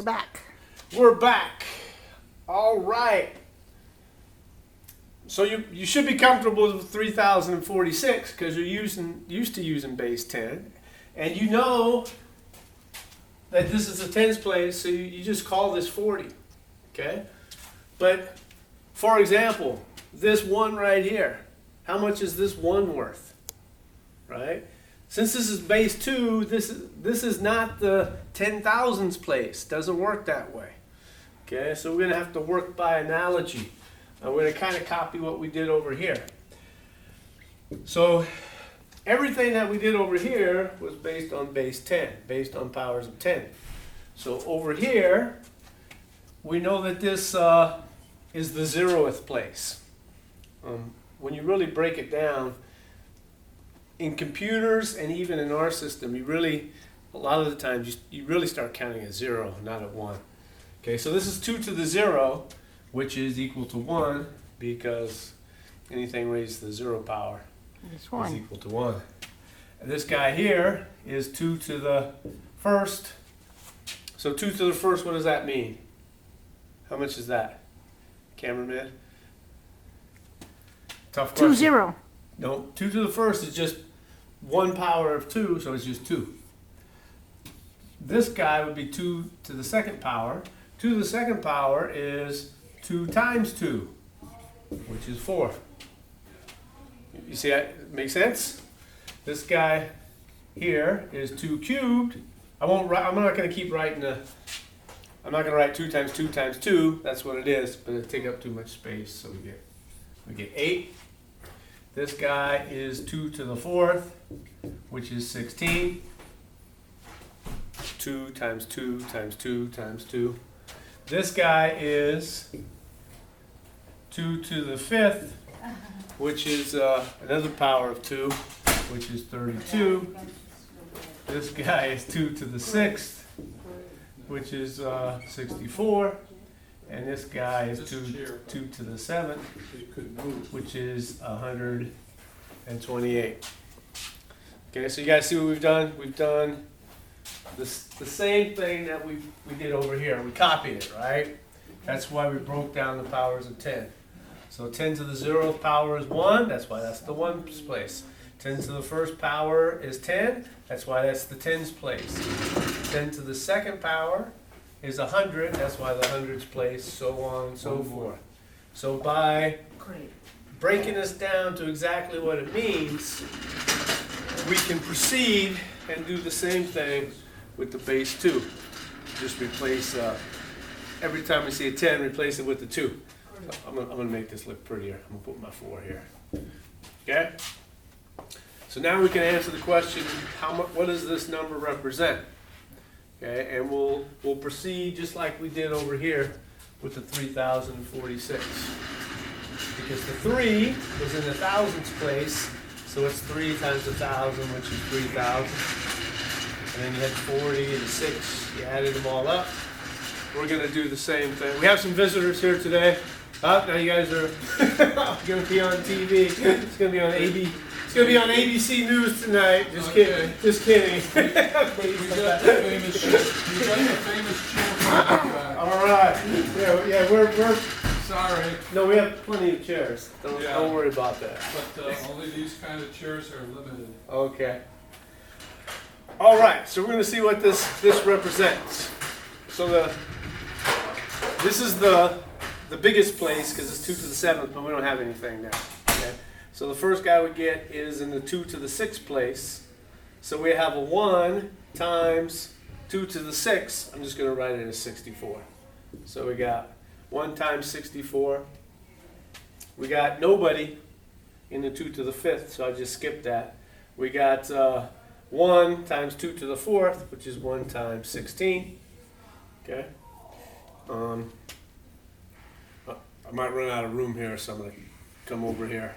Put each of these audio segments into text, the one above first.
back. We're back. All right. So you should be comfortable with 3046 because you're used to using base 10. And you know that this is a tens place, so you just call this 40. Okay? But for example, this 1 right here, how much is this 1 worth? Right? Since this is base 2, this is not the 10,000s place. Doesn't work that way. Okay, so we're going to have to work by analogy. We're going to kind of copy what we did over here. So everything that we did over here was based on base 10, based on powers of 10. So over here, we know that this is the 0th place. When you really break it down, in computers and even in our system, you really, a lot of the times, you really start counting at 0, not at 1. Okay, so this is 2 to the 0, which is equal to 1, because anything raised to the 0 power is equal to 1. And this guy here is 2 to the 1st. So 2 to the 1st, what does that mean? How much is that? Cameraman? Tough question. 2, 0. No, 2 to the 1st is just 1 power of 2, so it's just 2. This guy would be 2 to the 2nd power. 2 to the 2nd power is 2 times 2, which is 4. You see that makes sense? This guy here is 2 cubed. I'm not going to keep writing I'm not going to write 2 times 2 times 2. That's what it is, but it'll take up too much space, so we get 8. This guy is 2 to the 4th, which is 16. 2 times 2 times 2 times 2. This guy is 2 to the 5th, which is another power of 2, which is 32. This guy is 2 to the 6th, which is 64. And this guy is 2 to the 7th, which is 128. Okay, so you guys see what we've done? We've done the same thing that we did over here. We copied it, right? That's why we broke down the powers of 10. So 10 to the 0th power is 1. That's why that's the 1's place. 10 to the 1st power is 10. That's why that's the 10's place. 10 to the 2nd power is 100, that's why the 100's place, so on and so forth. So by breaking this down to exactly what it means, we can proceed and do the same thing with the base 2. Just replace, every time we see a 10, replace it with the 2. So I'm gonna make this look prettier. I'm gonna put my 4 here. Okay? So now we can answer the question, what does this number represent? Okay, and we'll proceed just like we did over here with the 3046. Because the 3 was in the thousands place, so it's 3 times 1,000, which is 3,000. And then you had 40 and 6, you added them all up. We're going to do the same thing. We have some visitors here today. Now you guys are going to be on TV. It's going to be on AB. It's going to be on ABC News tonight. Just kidding. Just kidding. We got the famous chair. All right. Yeah, we're sorry. No, we have plenty of chairs. Don't worry about that. But only these kind of chairs are limited. Okay. All right. So we're going to see what this represents. So this is the biggest place because it's 2 to the 7th, but we don't have anything there. Okay. So the first guy we get is in the 2 to the 6th place. So we have a 1 times 2 to the 6th. I'm just going to write it as 64. So we got 1 times 64. We got nobody in the 2 to the 5th, so I just skipped that. We got 1 times 2 to the 4th, which is 1 times 16. Okay. I might run out of room here, so I'm going to come over here.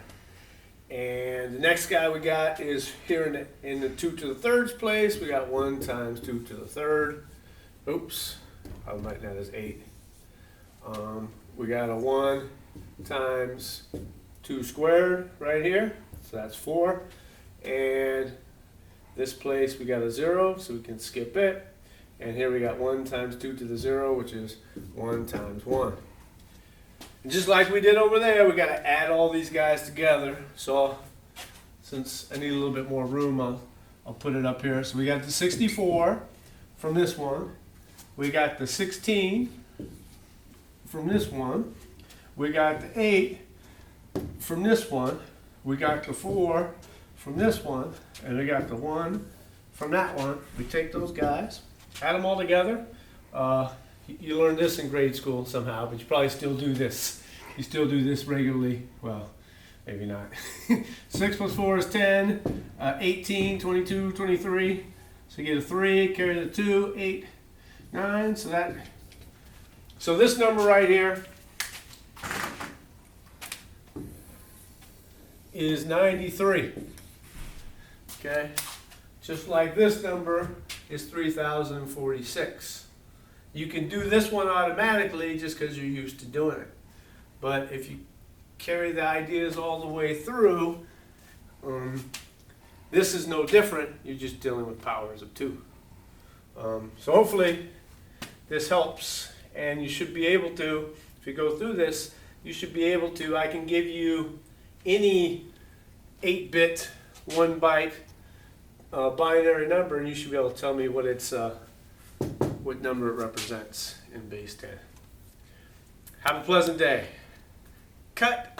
And the next guy we got is here in the 2 to the 3rd place. We got 1 times 2 to the 3rd. Oops, I might that as 8. We got a 1 times 2 squared right here, so that's 4. And this place we got a 0, so we can skip it. And here we got 1 times 2 to the 0, which is 1 times 1. And just like we did over there, we got to add all these guys together. So since I need a little bit more room, I'll put it up here. So we got the 64 from this one. We got the 16 from this one. We got the 8 from this one. We got the 4 from this one. And we got the 1 from that one. We take those guys, add them all together. You learned this in grade school somehow, but you probably still do this. You still do this regularly. Well, maybe not. 6 plus 4 is 10, 18, 22, 23. So you get a 3, carry the 2, 8, 9. So this number right here is 93. Okay? Just like this number is 3046. You can do this one automatically just because you're used to doing it. But if you carry the ideas all the way through, this is no different. You're just dealing with powers of 2. So hopefully this helps, and you should be able to, if you go through this, you should be able to, I can give you any 8-bit, 1-byte binary number, and you should be able to tell me what it's, what number it represents in base 10. Have a pleasant day. Cut.